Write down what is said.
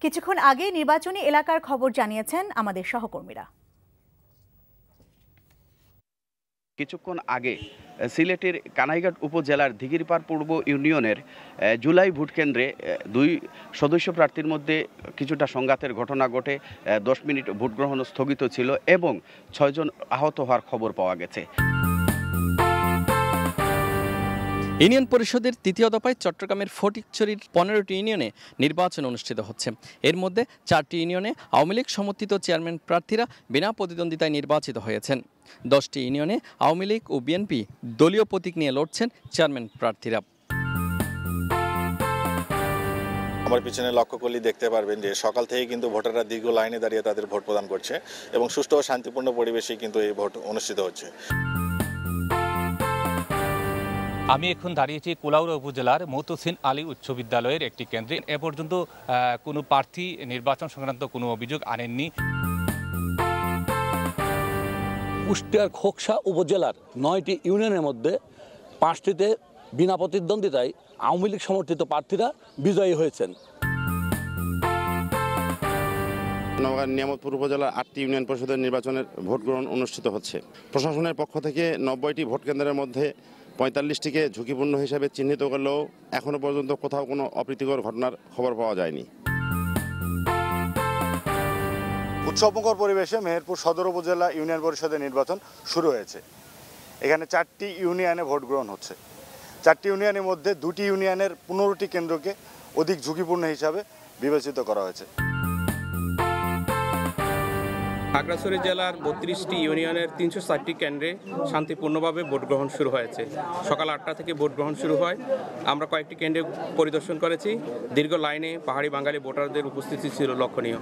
কিছুক্ষণ আগে নির্বাচনী এলাকার খবর জানিয়েছেন আমাদের সহকর্মীরা। কিছুক্ষণ আগে সিলেটের কানাইঘাট উপজেলার দিঘিরপাড় পূর্ব ইউনিয়নের জুলাই ভোট কেন্দ্রে 2 সদস্য প্রার্থীর মধ্যে কিছুটা সংঘাতের ঘটনা ঘটে। 10 মিনিট ভোট গ্রহণ স্থগিত ছিল এবং 6 জন আহত হওয়ার খবর পাওয়া গেছে। ইউনিয়ন পরিষদের তৃতীয় দফায় চট্টগ্রামের ফটিকছড়ির 15টি ইউনিয়নে নির্বাচন অনুষ্ঠিত হচ্ছে। এর মধ্যে 4টি ইউনিয়নে আওয়ামী লীগ সমর্থিত চেয়ারম্যান প্রার্থীরা বিনা প্রতিদ্বন্দ্বিতায় নির্বাচিত হয়েছেন। 10টি ইউনিয়নে আওয়ামী লীগ ও বিএনপি দলীয় প্রতীক নিয়ে লড়ছেন চেয়ারম্যান প্রার্থীরা। আমার পিছনে লক্ষ্য করলেই দেখতে পারবেন যে সকাল থেকে কিন্তু ভোটাররা দীর্ঘ লাইনে দাঁড়িয়ে তাদের ভোট প্রদান করছে এবং সুষ্ঠু ও শান্তিপূর্ণ পরিবেশে কিন্তু এই ভোট অনুষ্ঠিত হচ্ছে। আমি এখন দাঁড়িয়েছি কুলাউড়া উপজেলার মতসিন আলী উচ্চ বিদ্যালয়ের একটি কেন্দ্রে। এ পর্যন্ত কোনো প্রার্থী নির্বাচন সংক্রান্ত কোনো অভিযোগ আনেননি। কুষ্টিয়ার খোকসা উপজেলার 9টি ইউনিয়নের মধ্যে 5টিতে বিনা প্রতিদ্বন্দ্বিতায় আওয়ামী লীগ সমর্থিত প্রার্থীরা বিজয়ী হয়েছেন। নওগাঁর নিয়ামতপুর উপজেলার 8টি ইউনিয়ন পরিষদের নির্বাচনের ভোট গ্রহণ অনুষ্ঠিত হচ্ছে। প্রশাসনের পক্ষ থেকে 90টি ভোট কেন্দ্রের মধ্যে 45টিকে ঝুঁকিপূর্ণ হিসেবে চিহ্নিত করলেও এখনো পর্যন্ত কোথাও কোনো অপ্রীতিকর ঘটনার খবর পাওয়া যায়নি। উৎসবমুখর পরিবেশে মেহেরপুর সদর উপজেলা ইউনিয়ন পরিষদের নির্বাচন শুরু হয়েছে। এখানে 4টি ইউনিয়নে ভোট গ্রহণ হচ্ছে। 4টি ইউনিয়নের মধ্যে 2টি ইউনিয়নের 15টি কেন্দ্রকে অধিক ঝুঁকিপূর্ণ হিসাবে বিবেচিত করা হয়েছে। খাগড়াছড়ি জেলার 32টি ইউনিয়নের 304টি কেন্দ্রে শান্তিপূর্ণভাবে ভোট গ্রহণ শুরু হয়েছে। সকাল 8টা থেকে ভোট গ্রহণ শুরু হয়। আমরা কয়েকটি কেন্দ্রে পরিদর্শন করেছি। দীর্ঘ লাইনে পাহাড়ি বাঙালি ভোটারদের উপস্থিতি ছিল লক্ষণীয়।